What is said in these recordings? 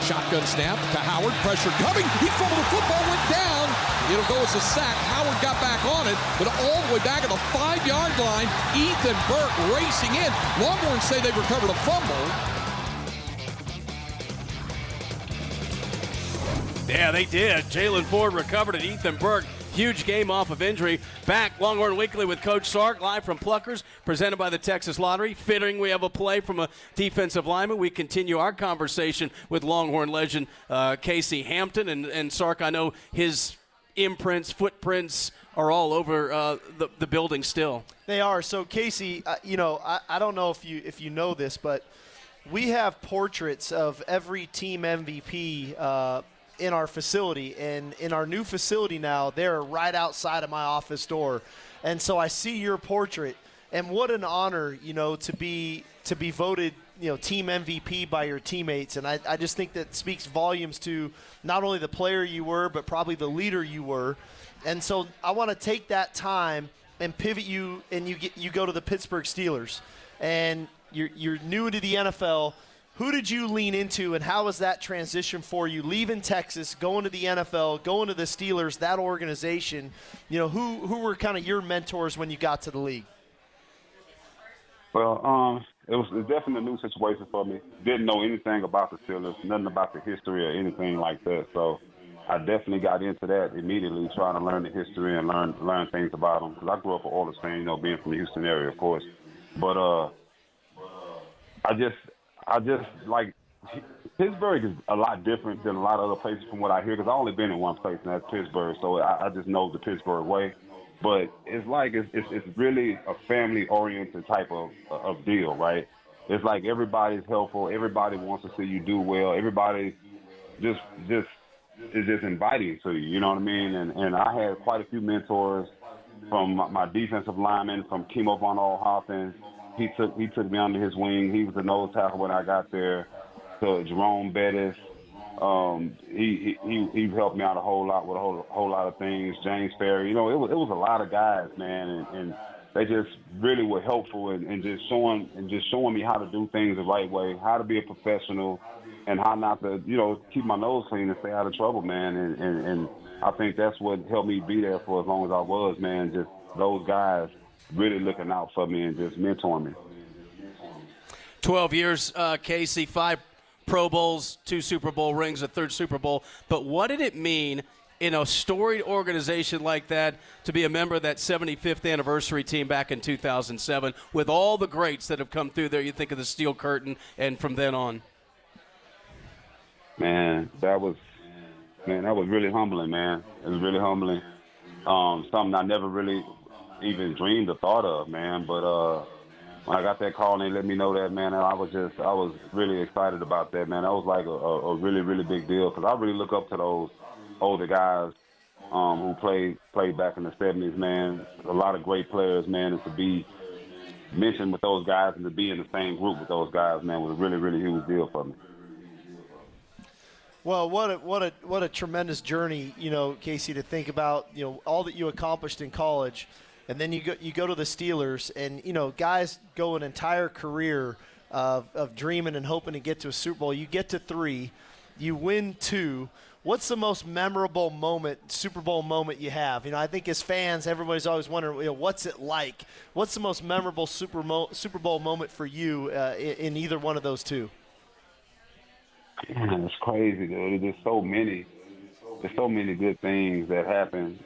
Shotgun snap to Howard. Pressure coming. He fumbled the football, went down. It'll go as a sack. Howard got back on it, but all the way back at the 5-yard line. Ethan Burke racing in. Longhorns say they've recovered a fumble. Yeah, they did. Jalen Ford recovered it. Ethan Burke, huge game off of injury. Back, Longhorn Weekly with Coach Sark, live from Pluckers, presented by the Texas Lottery. Fitting we have a play from a defensive lineman. We continue our conversation with Longhorn legend Casey Hampton. And Sark, I know his imprints, footprints are all over the building still. They are. So, Casey, I don't know if you know this, but we have portraits of every team MVP in our facility, and in our new facility now, they're right outside of my office door. And so I see your portrait, and what an honor, to be voted, team MVP by your teammates. And I just think that speaks volumes to not only the player you were, but probably the leader you were. And so I want to take that time and pivot you, and you go to the Pittsburgh Steelers, and you're new to the NFL. Who did you lean into, and how was that transition for you, leaving Texas, going to the NFL, going to the Steelers, that organization? Who were kind of your mentors when you got to the league? Well, it was definitely a new situation for me. Didn't know anything about the Steelers, nothing about the history or anything like that. So I definitely got into that immediately, trying to learn the history and learn things about them. Because I grew up an Oilers fan, being from the Houston area, of course. But I just like Pittsburgh is a lot different than a lot of other places from what I hear, because I've only been in one place, and that's Pittsburgh. So I just know the Pittsburgh way. But it's like it's really a family-oriented type of deal, right? It's like everybody's helpful. Everybody wants to see you do well. Everybody just is just inviting to you. You know what I mean? And I had quite a few mentors from my defensive lineman, from Kimo von Oelhoffen. He took me under his wing. He was the nose tackle when I got there. To Jerome Bettis, he helped me out a whole lot with a whole lot of things. James Ferry, it was a lot of guys, man, and they just really were helpful and just showing me how to do things the right way, how to be a professional, and how not to keep my nose clean and stay out of trouble, man. And I think that's what helped me be there for as long as I was, man. Just those guys really looking out for me and just mentoring me. 12 years, Casey, 5 Pro Bowls, 2 Super Bowl rings, a 3rd Super Bowl. But what did it mean in a storied organization like that to be a member of that 75th anniversary team back in 2007 with all the greats that have come through there? You think of the Steel Curtain and from then on. Man, that was really humbling, man. It was really humbling. Something I never really even dreamed or thought of, man. But when I got that call and they let me know that, man, I was really excited about that, man. That was like a really, really big deal, because I really look up to those older guys who played back in the 70s, man. A lot of great players, man, and to be mentioned with those guys and to be in the same group with those guys, man, was a really, really huge deal for me. Well, what a tremendous journey, Casey, to think about, all that you accomplished in college, and then you go to the Steelers, and guys go an entire career of dreaming and hoping to get to a Super Bowl. You get to 3, you win 2. What's the most memorable moment, Super Bowl moment you have? I think as fans, everybody's always wondering, what's it like? What's the most memorable Super Bowl moment for you in either one of those 2? Man, it's crazy, dude. There's so many. There's so many good things that happen,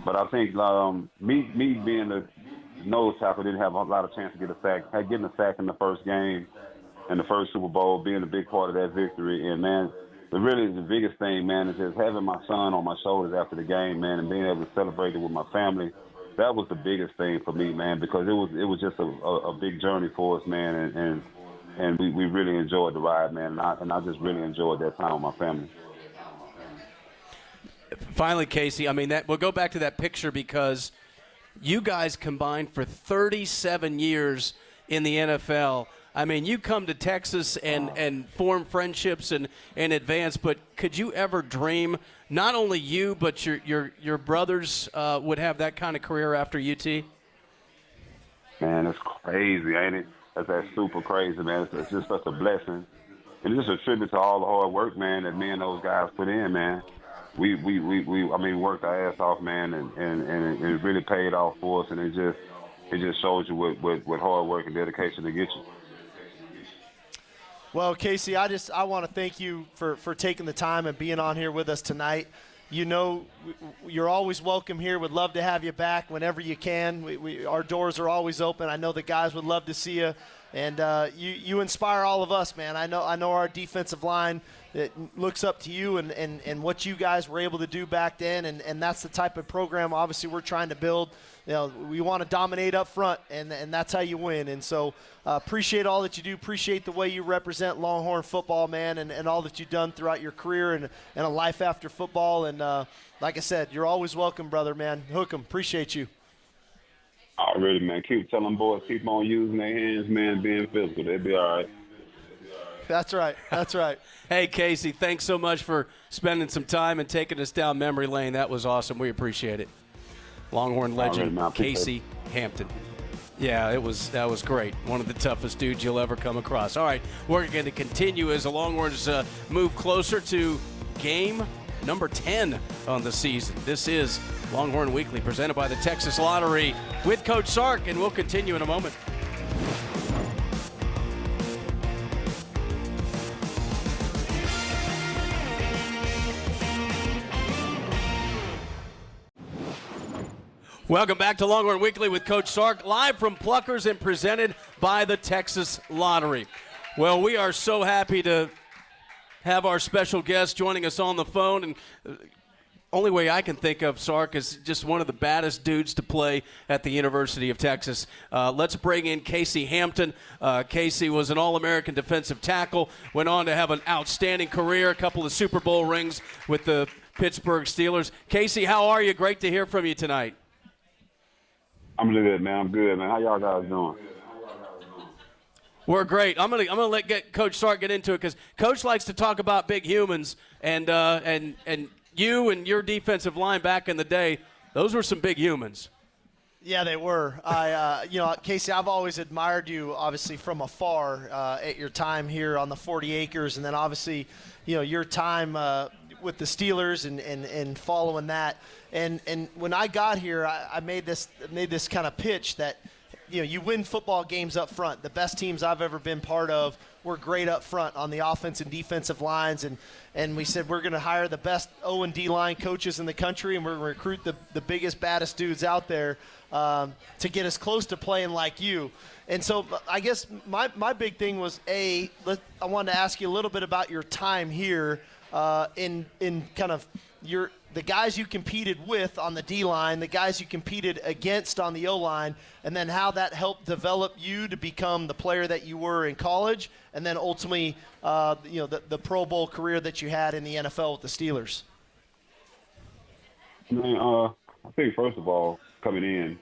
But I think me being the nose tackle, didn't have a lot of chance to get a sack. Getting a sack in the first game, in the first Super Bowl, being a big part of that victory. And, man, the biggest thing, man, is just having my son on my shoulders after the game, man, and being able to celebrate it with my family. That was the biggest thing for me, man, because it was just a big journey for us, man, and we really enjoyed the ride, man, and I just really enjoyed that time with my family. Finally, Casey, we'll go back to that picture, because you guys combined for 37 years in the NFL. You come to Texas and form friendships and advance, but could you ever dream not only you but your brothers would have that kind of career after UT? Man, it's crazy, ain't it? That's super crazy, man. It's just such a blessing And it's just a tribute to all the hard work, man, that me and those guys put in, man. We worked our ass off, man, and it really paid off for us, and it just shows you what hard work and dedication to get you. Well, Casey, I want to thank you for taking the time and being on here with us tonight. You know, you're always welcome here. Would love to have you back whenever you can. Our doors are always open. I know the guys would love to see you, and you inspire all of us, man. I know our defensive line that looks up to you and what you guys were able to do back then, and that's the type of program obviously we're trying to build. You know, we want to dominate up front, and that's how you win. And so appreciate all that you do. Appreciate the way you represent Longhorn football, man, and all that you've done throughout your career and a life after football. And like I said, you're always welcome, brother, man. Hook 'em. Appreciate you. Already, man. Keep telling boys, keep on using their hands, man, being physical. They'll be all right. That's right. That's right. Hey, Casey, thanks so much for spending some time and taking us down memory lane. That was awesome. We appreciate it. Longhorn legend Casey Hampton. Yeah, that was great. One of the toughest dudes you'll ever come across. All right, we're going to continue as the Longhorns move closer to game number 10 on the season. This is Longhorn Weekly, presented by the Texas Lottery with Coach Sark, and we'll continue in a moment. Welcome back to Longhorn Weekly with Coach Sark, live from Pluckers and presented by the Texas Lottery. Well, we are so happy to have our special guest joining us on the phone. And only way I can think of, Sark, is just one of the baddest dudes to play at the University of Texas. Let's bring in Casey Hampton. Casey was an All-American defensive tackle, went on to have an outstanding career, a couple of Super Bowl rings with the Pittsburgh Steelers. Casey, how are you? Great to hear from you tonight. I'm good, man. I'm good, man. How y'all guys doing? We're great. I'm gonna let Coach Sark get into it because Coach likes to talk about big humans, and you and your defensive line back in the day, those were some big humans. Yeah, they were. Casey, I've always admired you, obviously from afar at your time here on the 40 acres, and then obviously, your time with the Steelers and following that. And when I got here, I made this kind of pitch that, you win football games up front. The best teams I've ever been part of were great up front on the offense and defensive lines. And we said we're going to hire the best O&D line coaches in the country, and we're going to recruit the biggest, baddest dudes out there to get us close to playing like you. And so I guess my big thing was, I wanted to ask you a little bit about your time here in kind of the guys you competed with on the D-line, the guys you competed against on the O-line, and then how that helped develop you to become the player that you were in college, and then ultimately, the Pro Bowl career that you had in the NFL with the Steelers. Man, I think first of all, coming in,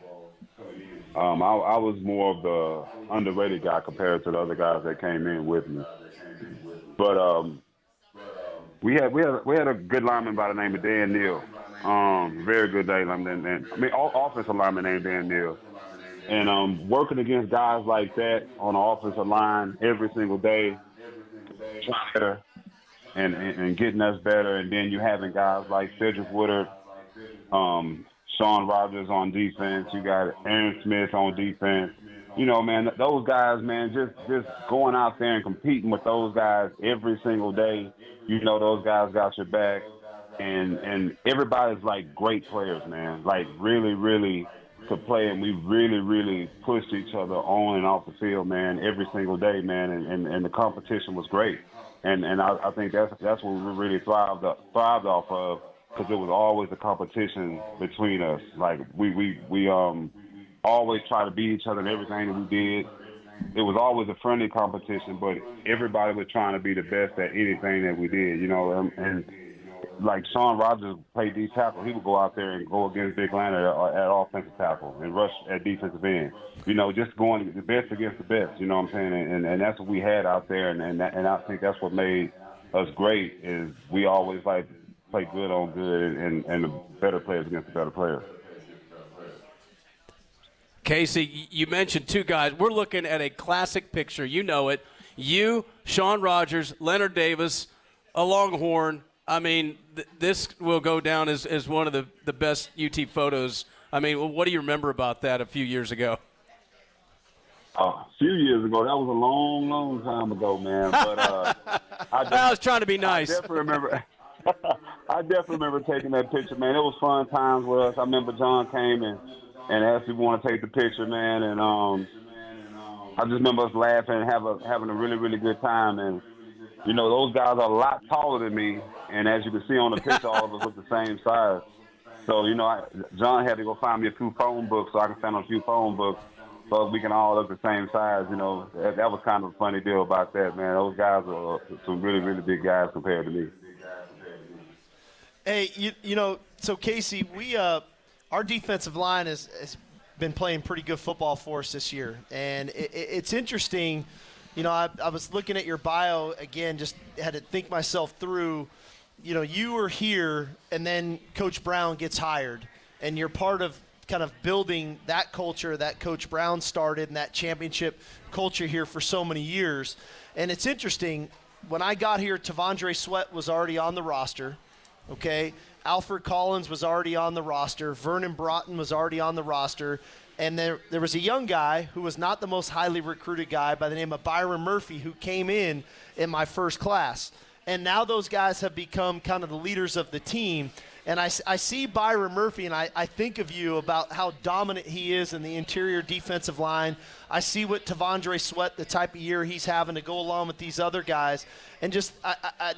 I was more of the underrated guy compared to the other guys that came in with me. But we had a good lineman by the name of Dan Neal. Very good lineman. Offensive lineman named Dan Neal. And working against guys like that on the offensive line every single day, and getting us better. And then you having guys like Cedric Woodard, Sean Rogers on defense. You got Aaron Smith on defense. Man, those guys, man, just going out there and competing with those guys every single day. Those guys got your back, and everybody's like great players, man. Like really, really could play, and we really, really pushed each other on and off the field, man, every single day, man. And the competition was great, and I think that's what we really thrived off of, because it was always a competition between us. Like we always try to beat each other in everything that we did. It was always a friendly competition, but everybody was trying to be the best at anything that we did, and like Sean Rogers played D tackle, he would go out there and go against Big Lander at offensive tackle and rush at defensive end. Just going the best against the best, you know what I'm saying? And that's what we had out there, and I think that's what made us great, is we always like play good on good and the better players against the better players. Casey, you mentioned two guys. We're looking at a classic picture. You know it. You, Sean Rogers, Leonard Davis, a Longhorn. I mean, this will go down as one of the best UT photos. I mean, what do you remember about that a few years ago? A few years ago, that was a long, long time ago, man. But I was trying to be nice. I definitely remember. I definitely remember taking that picture, man. It was fun times with us. I remember John came and asked if we want to take the picture, man. And I just remember us laughing and having a really, really good time. And you know, those guys are a lot taller than me, and as you can see on the picture, all of us look the same size. So you know, John had to go find me a few phone books so I can stand on a few phone books, so we can all look the same size. You know, that was kind of a funny deal about that, man. Those guys are some really, really big guys compared to me. Hey, you know, so Casey, our defensive line has been playing pretty good football for us this year, and it's interesting. You know, I was looking at your bio again, just had to think myself through. You know, you were here, and then Coach Brown gets hired, and you're part of kind of building that culture that Coach Brown started and that championship culture here for so many years. And it's interesting, when I got here, Tavondre Sweat was already on the roster, okay? Alfred Collins was already on the roster. Vernon Broughton was already on the roster. And there was a young guy who was not the most highly recruited guy by the name of Byron Murphy, who came in my first class. And now those guys have become kind of the leaders of the team. And I see Byron Murphy, and I think of you about how dominant he is in the interior defensive line. I see what Tavondre Sweat, the type of year he's having to go along with these other guys. And just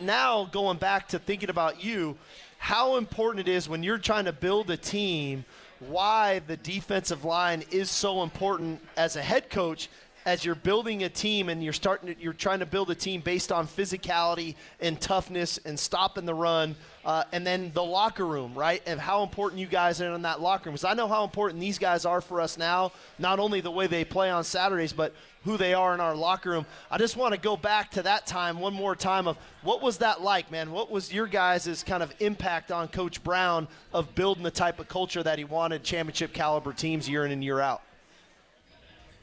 now going back to thinking about you, how important it is when you're trying to build a team, why the defensive line is so important as a head coach as you're building a team and you're trying to build a team based on physicality and toughness and stopping the run, and then the locker room, right, and how important you guys are in that locker room. Because I know how important these guys are for us now, not only the way they play on Saturdays, but who they are in our locker room. I just want to go back to that time one more time of what was that like, man? What was your guys' kind of impact on Coach Brown of building the type of culture that he wanted, championship caliber teams year in and year out?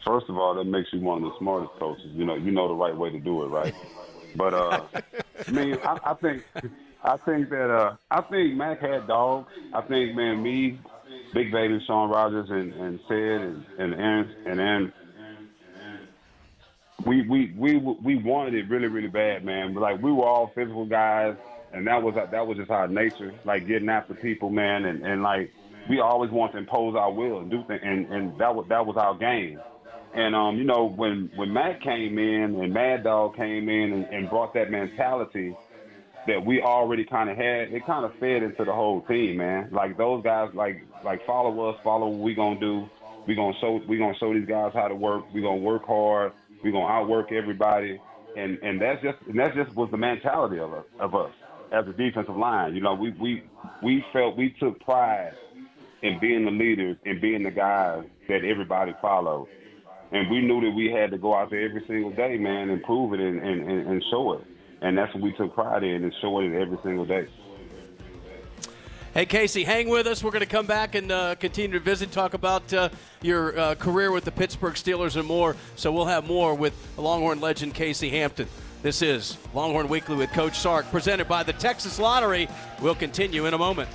First of all, that makes you one of the smartest coaches. You know the right way to do it, right? But I mean, I think Mac had dogs. I think, man, me, Big Baby, Sean Rogers, and Sid and Aaron, we wanted it really, really bad, man. Like, we were all physical guys, and that was just our nature, like getting after people, man, and like we always wanted to impose our will and do things, and that was our game. And you know, when Matt came in and Mad Dog came in and brought that mentality that we already kind of had, it kind of fed into the whole team, man. Like, those guys, like follow us, follow what we gonna do. We gonna show these guys how to work. We gonna work hard. We gonna outwork everybody. And that's just was the mentality of us as a defensive line. You know, we felt we took pride in being the leaders and being the guys that everybody followed. And we knew that we had to go out there every single day, man, and prove it and show it. And that's what we took pride in, and showing it every single day. Hey, Casey, hang with us. We're going to come back and continue to visit, talk about your career with the Pittsburgh Steelers and more. So we'll have more with Longhorn legend Casey Hampton. This is Longhorn Weekly with Coach Sark, presented by the Texas Lottery. We'll continue in a moment.